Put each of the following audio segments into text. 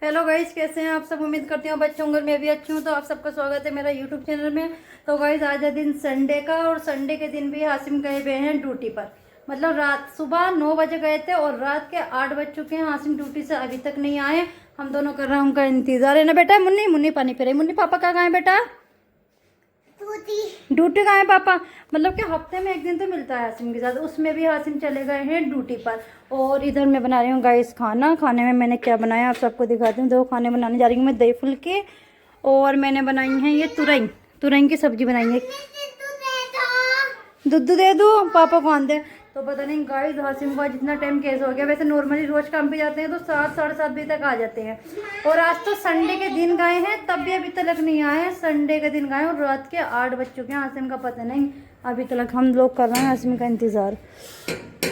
Hello guys, कैसे हैं आप सब। उम्मीद करती हूँ बच्चे होंगे, मैं भी अच्छी हूँ। तो आप सबका स्वागत है मेरा यूट्यूब चैनल में। तो गाइस आज है दिन संडे का, और संडे के दिन भी हासिम गए हुए हैं ड्यूटी पर। मतलब रात सुबह 9 बजे गए थे और रात के 8 बज चुके हैं। हासिम ड्यूटी से अभी तक नहीं आए। हम दोनों कर रहे हैं उनका इंतजार। है ना बेटा। मुन्नी मुन्नी पानी पी रही। मुन्नी पापा कहाँ गए बेटा। ड्यूटी कहाँ है पापा। मतलब कि हफ्ते में एक दिन तो मिलता है हासिम के साथ, उसमें भी हासिम चले गए हैं ड्यूटी पर। और इधर मैं बना रही हूँ गाइस खाना। खाने में मैंने क्या बनाया आप सबको दिखाती हूँ। दो खाने बनाने जा रही हूँ मैं, दही फुल्के। और मैंने बनाई है ये तुरई तुरई की सब्जी बनाई है। दूध दे दूँ पापा को आन दे। तो पता नहीं गाइस हासिम का जितना टाइम केस हो गया। वैसे नॉर्मली रोज काम पे जाते हैं तो 7 साढ़े 7 बजे तक आ जाते हैं। और आज तो संडे के दिन गए हैं, तब भी अभी तक नहीं आए। संडे के दिन गए और रात के 8 बज चुके हैं। हासिम का पता नहीं अभी तक। हम लोग कर रहे हैं हासिम का इंतज़ार।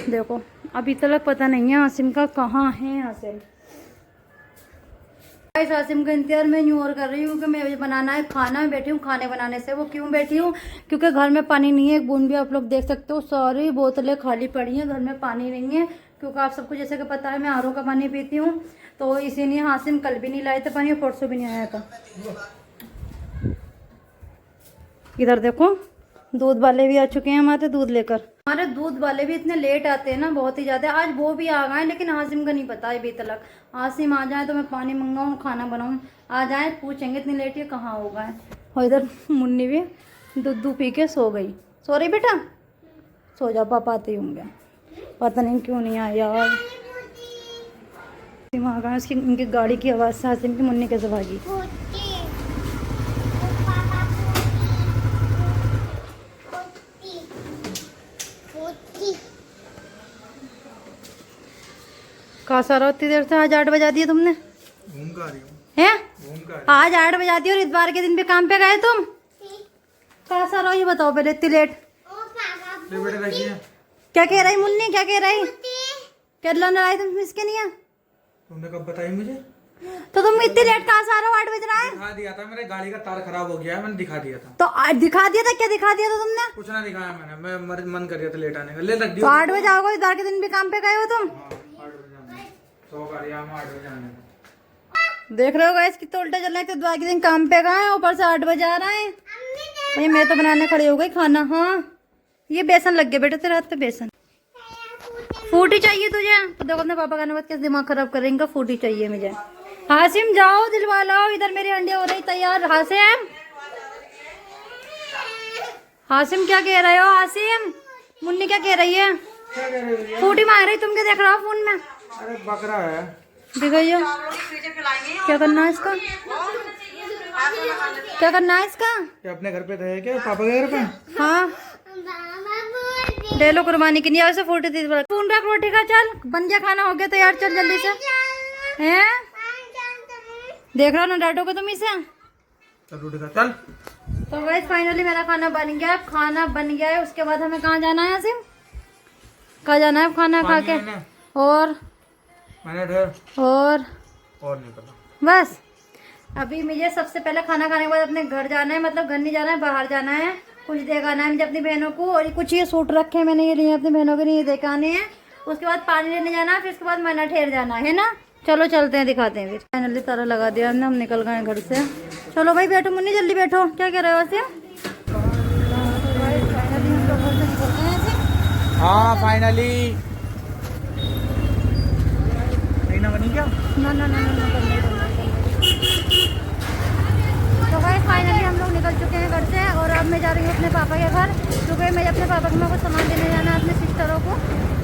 देखो अभी तक पता नहीं है हासिम का कहाँ है हासिम। हासिम का इंतजार मैं यूँ और कर रही हूँ कि मैं बनाना है खाना। मैं बैठी हूँ खाने बनाने से। वो क्यों बैठी हूँ, क्योंकि घर में पानी नहीं है एक बूंद भी। आप लोग देख सकते हो सारी बोतलें खाली पड़ी हैं, घर में पानी नहीं है। क्योंकि आप सबको जैसे कि पता है मैं आरओ का पानी पीती हूँ। तो इसीलिए हासिम कल भी नहीं लाए थे पानी, परसों भी नहीं आया था। इधर देखो दूध वाले भी आ चुके हैं हमारे दूध लेकर। हमारे दूध वाले भी इतने लेट आते हैं ना, बहुत ही ज़्यादा। आज वो भी आ गए, लेकिन हासिम का नहीं पता अभी तक। हासिम आ जाए तो मैं पानी मंगाऊँ खाना बनाऊँ। आ जाए पूछेंगे इतनी लेट ये कहाँ हो गए। और इधर मुन्नी भी दूध पी के सो गई। सो रही बेटा, सो जा, पापा आते ही होंगे। पता नहीं क्यों नहीं आया यार। हासिम आ गए, उसकी उनकी गाड़ी की आवाज़ से हासिम की मुन्नी कैसे भागी। कहाँ सारा उतनी देर से। आज 8 बजा दिए तुमने। घूम का रही हूँ हैं आज 8 बजा दिए और इतवार के दिन भी काम पे गए तुम। कहाँ सारा ये बताओ पहले इतनी लेट। क्या कह रही मुन्नी, क्या कह रही। क्या लाई तुम इसके नहीं है। तुमने कब बताई मुझे। तो तुम इतनी लेट कहाँ से आ रहे हो। 8 बज रहा है। दिखा दिया था, मेरे गाड़ी का तार खराब हो गया है, मैंने दिखा दिया था। तो दिखा दिया था। क्या दिखा दिया था तुमने। कुछ ना दिखाया मैंने, मैं मन कर रहा था लेट आने का। ले रख दिया। तो 8 बजे आओगे, इतवार के दिन भी काम पे गए हो तुम। 8 बजे आने 100 का 8 बजे आने। देख रहे हो गाइस कितना उल्टा चल रहा है। इतवार के दिन काम पे गए, ऊपर से 8 बजे आ रहा है। भाई मैं तो बनाने खड़ी हो गई खाना। हाँ ये बेसन लग गया बेटा तेरे हाथ पे। बेसन फूटी चाहिए तुझे। तो देखो अपने पापा का कैसे दिमाग खराब करेंगे। फूटी चाहिए मुझे। हासिम जाओ दिलवा लाओ। इधर मेरी अंडे हो रही तैयार। हासिम हासिम क्या कह रहे हो। हासिम मुन्नी क्या कह रही है। फूटी मांग रही। तुम क्या देख रहे हो फोन में। अरे बकरा है। दिखाइए क्या करना है इसका। क्या करना है इसका। ये अपने घर पे थे क्या, पापा के घर पे। हाँ ले लो कुर्बानी की। नहीं ऐसे फूटी थी। फोन रख रोटी का। चल बन गया खाना, हो गया तैयार। चल जल्दी से। हैं देख रहा हो ना, डांटोगे तुम इसे। चल रोटी खा चल। तो गाइस फाइनली मेरा खाना बन गया। खाना बन गया है, उसके बाद हमें कहाँ जाना है हासिम। कहाँ जाना है खाना खा के। और नहीं पता। बस अभी मुझे सबसे पहले खाना खाने के बाद अपने घर जाना है। मतलब घर नहीं जाना है, बाहर जाना है। कुछ देखाना है मुझे अपनी बहनों को। और कुछ ये सूट रखे हैं मैंने, ये लिए अपनी बहनों के लिए देखाने हैं। उसके बाद पानी लेने जाना है, फिर उसके बाद मना ठहर जाना है ना। चलो चलते हैं, दिखाते हैं। फिर फाइनली ताला लगा दिया हमने, हम निकल गए घर से। चलो भाई बैठो मुन्नी, जल्दी बैठो। क्या कह रहे हो वैसे। हाँ फाइनली ना बनी क्या। ना तो भाई फाइनली हम लोग निकल चुके हैं घर से। और अब मैं जा रही हूँ अपने पापा के घर, क्योंकि मैं अपने पापा को कुछ सामान देने जाना है अपने सिस्टरों को।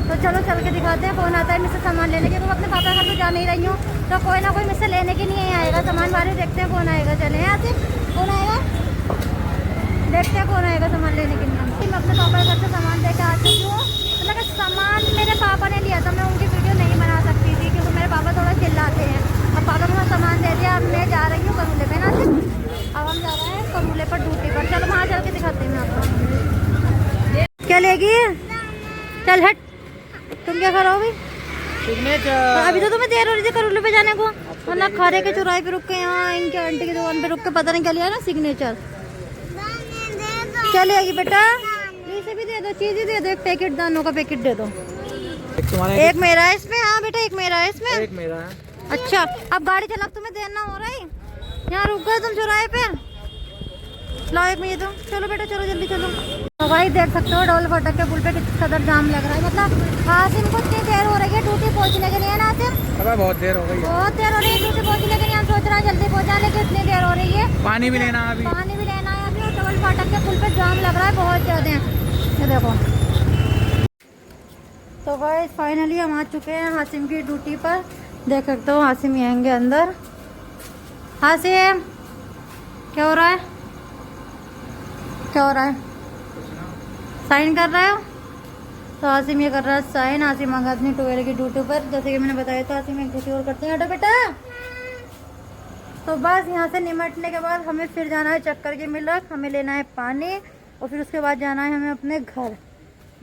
तो चलो चल के दिखाते हैं। कौन आता है मुझसे सामान लेने के। तो अपने पापा घर तो जा नहीं रही हूँ, तो कोई ना कोई मुझसे लेने के नहीं आएगा सामान वाले। देखते हैं कौन आएगा। चले यहाँ से कौन आएगा, देखते हैं कौन आएगा सामान लेने के लिए। मैं अपने पापा के घर से सामान लेके आ चुकी हूँ। मतलब सामान मेरे पापा ने लिया था, मैं उनकी वीडियो नहीं बना सकती थी क्योंकि मेरे पापा थोड़ा चिल्लाते हैं। अब पापा को सामान दे दिया। अब मैं जा रही हूँ करूले पे ना। अब हम जा रहे हैं करूले पर ड्यूटी पर। चलो वहाँ चल के दिखाते हैं आपको। क्या लेगी। चल हट। तुम क्या करोगी। अभी तो तुम्हें देर हो रही थी करूले पे जाने को। वरना खारे के चौराहे पे रुक के, यहाँ इनके आंटी की दुकान पे रुक के पता नहीं क्या लिया ना सिग्नेचर। क्या लेगी बेटा। इसे भी दे दो, चीज ही दे दो। एक पैकेट दानों का पैकेट दे दो। एक मेरा है इसमें। हाँ बेटा एक मेरा है इसमें। एक मेरा है। अच्छा अब गाड़ी चला, अब तुम्हें देना हो रहा है। यहाँ रुक गए तुम चौराहे पे। लाओ एक में ये दो। चलो बेटा चलो जल्दी चलो। तो भाई देख सकते हो डोल फाटक के पुल पे कितना कदर जाम लग रहा है। मतलब आसिम को इतनी देर हो रही है ड्यूटी पहुंचने के लिए ना आसिम। अबे बहुत देर हो गई है। बहुत देर हो रही है ड्यूटी पहुंचने के लिए। हम सोच रहे हैं जल्दी पहुंचाने की, इतनी देर हो रही है। पानी भी लेना है अभी। पानी भी लेना है अभी। और डोल फाटक के पुल पे जाम लग रहा है बहुत ज्यादा। ये देखो। तो भाई फाइनली हम आ चुके हैं हासिम की ड्यूटी पर। देख सकते हो हासिम आएंगे अंदर। हासिम क्या हो रहा है, क्या हो रहा है? साइन कर रहे हो? तो हासिम ये कर रहा है साइन। हासिम आ गया अपनी 12 की ड्यूटी पर। जैसे कि मैंने बताया था हासिम एक ड्यूटी और करते हैं। हटो बेटा। तो बस यहाँ से निमटने के बाद हमें फिर जाना है चक्कर की मिलक। हमें लेना है पानी और फिर उसके बाद जाना है हमें अपने घर।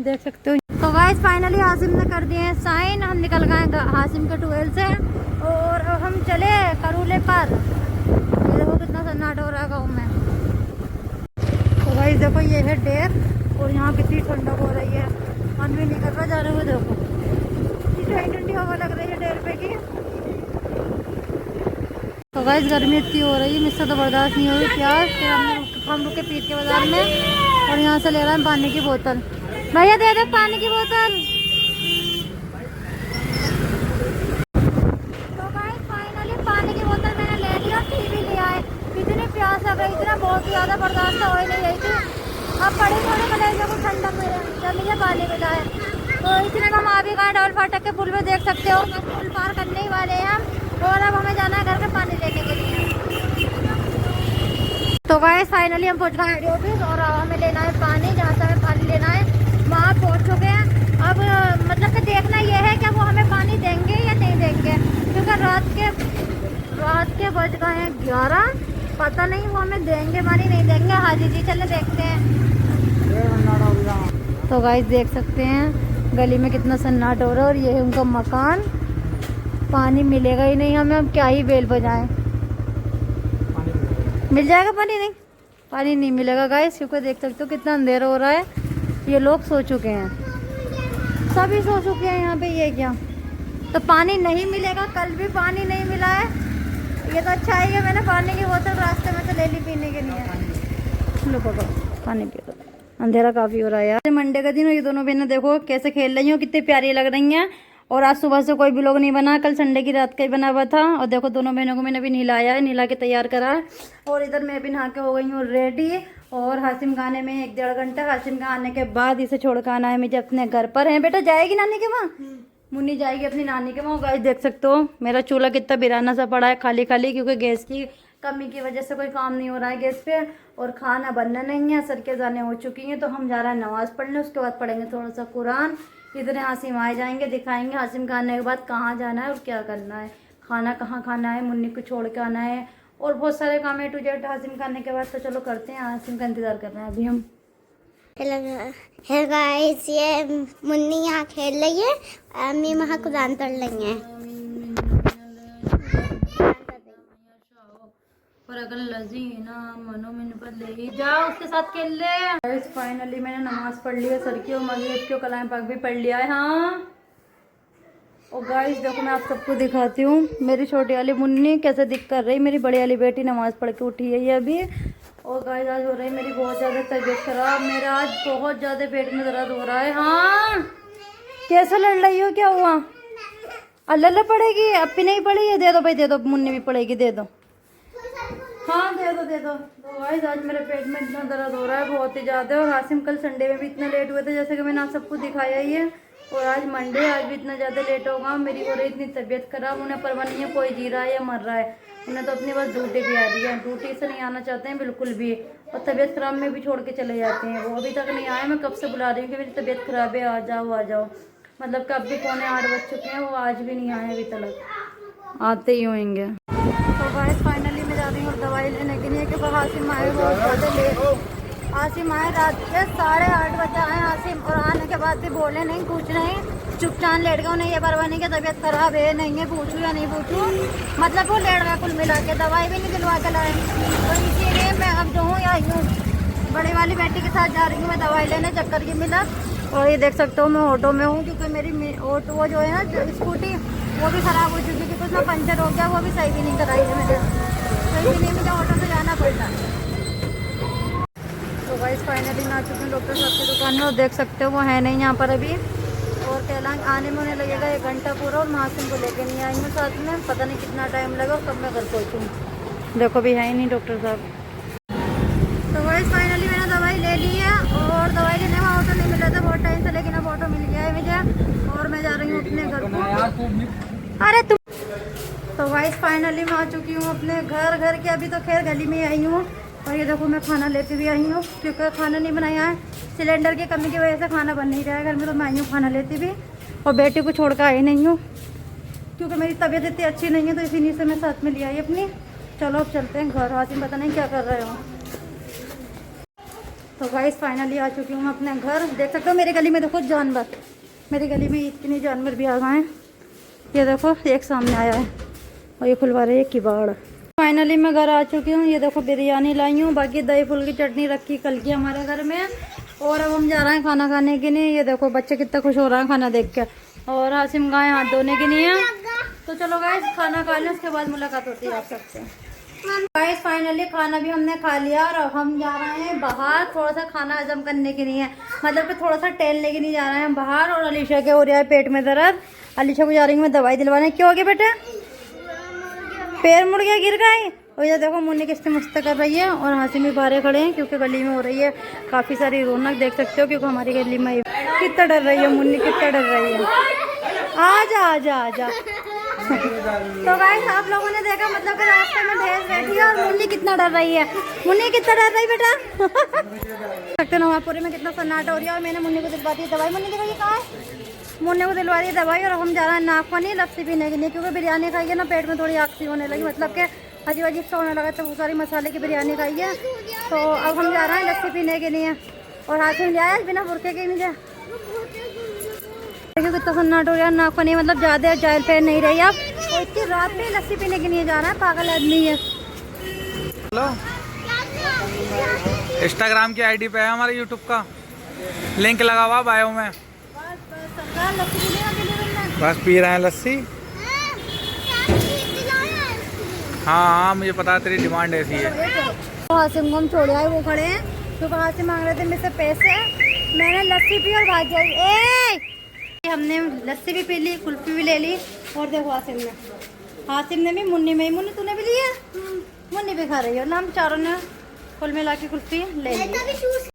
देख सकते हो। तो गाइस फाइनली हासिम ने कर दिए हैं साइन। हम निकल गए हासिम के 12 से और अब हम चले करूले पर। ये देखो कितना सन्नाटा हो रहा है गाँव में। तो गाइस देखो ये है डेर और यहाँ कितनी ठंडक हो रही है। मन भी नहीं कर रहा जाने में। देखो कितनी ठंडी हवा लग रही है डेर पे की। तो गाइस गर्मी इतनी हो रही है मुझसे तो बर्दाश्त नहीं हो रही प्यास। फिर हम रुके पीर के बाजार में और यहाँ से ले रहे हैं पानी की बोतल। भैया दे दे पानी की बोतल। तो गाइस फाइनली पानी की बोतल मैंने ले लिया, पी भी लिया है। इतनी प्यास लग रही थी ना, बहुत ही ज़्यादा बर्दाश्त हो ही नहीं रही थी। अब बड़ी थोड़ी कलेजे को ठंडक मेरे चलिए पानी मिला है। तो इतने हम आ भी गए डोल फाटक के पुल पे। देख सकते हो बस पुल पार करने ही वाले हैं हम और अब हमें जाना है घर का पानी लेने के लिए। तो गाइस फाइनली हम पहुँच गए हेड ऑफिस और हमें लेना है पानी। जहाँ से हमें पानी लेना है वहाँ पहुँच चुके हैं। अब मतलब कि देखना ये है कि वो हमें पानी देंगे या नहीं देंगे, क्योंकि रात के बज गए हैं 11। पता नहीं वो हमें देंगे पानी नहीं देंगे। हाँ जी चलो देखते हैं। तो गाइस देख सकते हैं गली में कितना सन्नाटा हो रहा है और ये है उनका मकान। पानी मिलेगा ही नहीं हमें, हम क्या ही बेल बजाएं। मिल जाएगा पानी? नहीं पानी नहीं मिलेगा गाइस, क्योंकि देख सकते हो कितना अंधेरा हो रहा है। ये लोग सो चुके हैं, सभी सो चुके हैं यहाँ पे। ये क्या तो पानी नहीं मिलेगा? कल भी पानी नहीं मिला है। ये तो अच्छा है कि मैंने पानी की बोतल रास्ते में से ले ली पीने के लिए। लो पापा पानी पियो। अंधेरा काफी हो रहा है यार। मंडे का दिन और ये दोनों बहनें देखो कैसे खेल रही हो, कितनी प्यारी लग रही हैं। और आज सुबह से कोई भी लोग नहीं बना, कल संडे की रात का ही बना हुआ था। और देखो दोनों बहनों को मैंने भी नहलाया है, नहला के तैयार करा है। और इधर मैं भी नहा के हो गई हूँ रेडी। और हासिम का आने में 1-1.5 घंटा। हासिम का आने के बाद इसे छोड़ कर आना है मुझे अपने घर पर। है बेटा जाएगी नानी के वहाँ? मुन्नी जाएगी अपनी नानी के वहाँ। गाइस देख सकते हो मेरा चूल्हा कितना बिराना सा पड़ा है खाली खाली, क्योंकि गैस की कमी की वजह से कोई काम नहीं हो रहा है गैस पे और खाना बनना नहीं है। सर के जाने हो चुकी हैं तो हम जा रहे हैं नमाज़ पढ़ने, उसके बाद पढ़ेंगे थोड़ा सा कुरान। इधर हासिम आए जाएंगे, दिखाएंगे हासिम खाने के बाद कहाँ जाना है और क्या करना है, खाना कहाँ खाना है, मुन्नी को छोड़ के आना है और बहुत सारे काम है टू जेड हासिम खाने के बाद। तो चलो करते हैं, हासिम का इंतज़ार कर रहे हैं अभी हम। हे गाइस ये मुन्नी यहाँ खेल रही है, अम्मी वहाँ कुरान पढ़ रही हैं। जाओ उसके साथ खेल ले। फाइनली मैंने नमाज पढ़ ली है, सर की और मगरिब की कलाम पाक भी पढ़ लिया है। हाँ और गाइस देखो मैं आप सबको दिखाती हूँ मेरी छोटी वाली मुन्नी कैसे दिख कर रही। मेरी बड़ी वाली बेटी नमाज पढ़ के उठी है ये अभी। और गाइस आज हो रही है मेरी बहुत ज़्यादा तबीयत खराब। मेरा आज बहुत ज़्यादा पेट में दर्द हो रहा है। हाँ कैसे लड़ रही हो, क्या हुआ? अल्लाह पड़ेगी? अब भी नहीं पड़ी है? दे दो भाई दे दो, मुन्नी भी पड़ेगी, दे दो। हाँ दे दो दे दो। तो गाइस आज मेरे पेट में इतना दर्द हो रहा है बहुत ही ज़्यादा। और हासिम कल संडे में भी इतना लेट हुए थे जैसे कि मैंने आप सबको दिखाया ही है। और आज मंडे, आज भी इतना ज़्यादा लेट होगा। मेरी हो रही इतनी तबीयत खराब, उन्हें परवाह नहीं है कोई जी रहा है या मर रहा है। उन्हें तो अपनी बस ड्यूटी भी आ रही है, ड्यूटी से नहीं आना चाहते हैं बिल्कुल भी। और तबीयत खराब में भी छोड़ के चले जाते हैं। वो अभी तक नहीं आए, मैं कब से बुला रही हूँ कि मेरी तबीयत खराब है, आ जाओ आ जाओ। मतलब कि अब भी 7:45 बज चुके हैं, वो आज भी नहीं आए अभी तक, आते ही होंगे। तो गाइस फाइनली मैं जा रही हूँ दवाई लेने के लिए, क्योंकि हासिम आए बहुत ज़्यादा लेट। हासिम आए रात के 8:30 बजे आए हासिम। और आने के बाद भी बोले नहीं, कुछ नहीं, चुपचाप लेट गए। उन्हें ये परवाह नहीं कि तबीयत खराब है नहीं है, पूछूँ या नहीं पूछूँ। मतलब वो लेट गए कुल मिला के, दवाई भी नहीं दिलवा के लाए। तो इसीलिए मैं अब जो हूँ या यूँ बड़ी वाली बेटी के साथ जा रही हूँ मैं दवाई लेने चक्कर की मिलत। और ये देख सकते हो मैं ऑटो में हूँ, क्योंकि मेरी ऑटो वो जो है ना स्कूटी वो भी ख़राब हो चुकी थी। उसमें पंचर हो गया, वो भी सही भी नहीं कराई है मैंने, सही भी नहीं, मुझे ऑटो से जाना पड़ता। तो गाइस फाइनली मैं आ चुकी हूँ डॉक्टर साहब की दुकान में, और देख सकते हो वो है नहीं यहाँ पर अभी, और कहलांग आने में उन्हें लगेगा 1 घंटा पूरा, और महासिम को लेके नहीं आई हूँ साथ में, पता नहीं कितना टाइम लगा और कब मैं घर पहुँचूँ। देखो भी है ही नहीं डॉक्टर साहब। तो गाइस फाइनली मैंने दवाई ले ली है, और दवाई लेने में ऑटो नहीं मिला था बहुत टाइम से, लेकिन अब ऑटो मिल गया है मुझे, और मैं जा रही हूँ अपने घर को। अरे तुम तो गाइस फाइनली मैं आ चुकी हूँ अपने घर के अभी तो खैर गली में आई हूँ, और ये देखो मैं खाना लेती हुई आई हूँ, क्योंकि खाना नहीं बनाया है, सिलेंडर की कमी की वजह से खाना बन नहीं रहा है घर में, तो मैं आई हूँ खाना लेती भी, और बेटी को छोड़ कर आई नहीं हूँ, क्योंकि मेरी तबीयत इतनी अच्छी नहीं है, तो इसीलिए से मैं साथ में ले आई अपनी। चलो अब चलते हैं घर, हासिम पता नहीं क्या कर रहे हो। तो गाइस फाइनली आ चुकी हूँ अपने घर, देख सकते हो मेरी गली में देखो जानवर, मेरी गली में इतने जानवर भी आ गए हैं, ये देखो एक सामने आया है, और ये खुलवा रही है किवाड़। फाइनली मैं घर आ चुकी हूँ, ये देखो बिरयानी लाई हूँ, बाकी दही फूल की चटनी रखी कल की हमारे घर में, और अब हम जा रहे हैं खाना खाने के लिए। ये देखो बच्चे कितना खुश हो रहे हैं खाना देख के, और हासिम गए हाथ धोने के लिए। तो चलो गाइस खाना खा लें, उसके बाद मुलाकात होती है आप सबसे। गाइस फाइनली खाना भी हमने खा लिया, और अब हम जा रहे हैं बाहर थोड़ा सा खाना हजम करने के लिए, मतलब कि थोड़ा सा टहलने के लिए जा रहे हैं बाहर। और अलीशा के हो रहा है पेट में दर्द, अलीशा को जा रही हूँ मैं दवाई दिलवाने। क्यों हो गया बेटा, पैर मुड़ गया, गिर गए? और ये देखो मुन्नी किससे मस्त कर रही है, और हासिम भी बाहर खड़े हैं, क्योंकि गली में हो रही है काफ़ी सारी रौनक, देख सकते हो, क्योंकि हमारी गली में कितना डर रही है मुन्नी, कितना डर रही है। आजा आजा आजा। तो गाइस आप लोगों ने देखा, मतलब कि रास्ते में भैंस बैठी है, और मुन्नी कितना डर रही है, मुन्नी कितना डर रही बेटा। सकते नवापुरी में कितना सन्नाटा हो रहा है, और मैंने मुन्नी को दिलवा दी दवाई। मुन्नी देखो ये कहाँ है, मुन्नी को दिलवा दी दवाई, और हम जा रहे हैं नागफनी लस्सी पीने के लिए, क्योंकि बिरयानी खाई है ना, पेट में थोड़ी आग सी होने लगी, मतलब कि अजीब अजीब सा होने लगा, तो वो सारी मसाले की बिरयानी खाई है, तो अब हम जा रहे हैं लस्सी पीने के लिए। और हाथ में लिया बिना बुरके के मुझे, देखिए कितना सन्नाटा हो रहा है नागफनी, मतलब ज़्यादा जायल फैन नहीं रही अब, और इतनी रात में लस्सी पीने के लिए जा रहा है, पागल आदमी है। हेलो, इंस्टाग्राम की आईडी पे है हमारे यूट्यूब का लिंक लगा हुआ बायो में। बस पी रहे हैं लस्सी। हाँ मुझे पता है तेरी डिमांड ऐसी है। हासिम को हम छोड़ आए, वो खड़े हैं, तो हासिम मांग रहे थे मेरे से पैसे, मैंने लस्सी पी और भाग जाई। हमने लस्सी भी पी ली, कुल्फी भी ले ली, और देखो हासिम ने भी, मुन्नी तूने भी ली है, मुन्नी भी खा रही है ना, हम चारों ने कुल मिला के कुल्फी ले ली।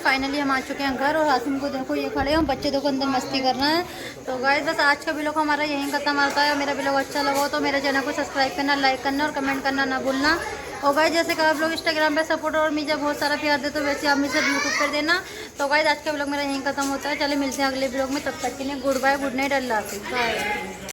फाइनली हम आ चुके हैं घर, और हासिम को देखो ये खड़े हैं, बच्चे देखो अंदर मस्ती कर रहे हैं। तो गाइस बस आज का व्लॉग हमारा यहीं खत्म होता है, और मेरा व्लॉग अच्छा लगा हो तो मेरे चैनल को सब्सक्राइब करना, लाइक करना, और कमेंट करना ना भूलना। और गाइस जैसे कि आप लोग इंस्टाग्राम पे सपोर्ट और मुझे बहुत सारा प्यार देते हो, वैसे आप मुझे यूट्यूब पर देना। तो गाइस आज का व्लॉग मेरा यहीं खत्म होता है, चलिए मिलते हैं अगले व्लॉग में, तब तक के लिए गुड बाय, गुड नाइट, अल्लाह हाफिज़, बाय।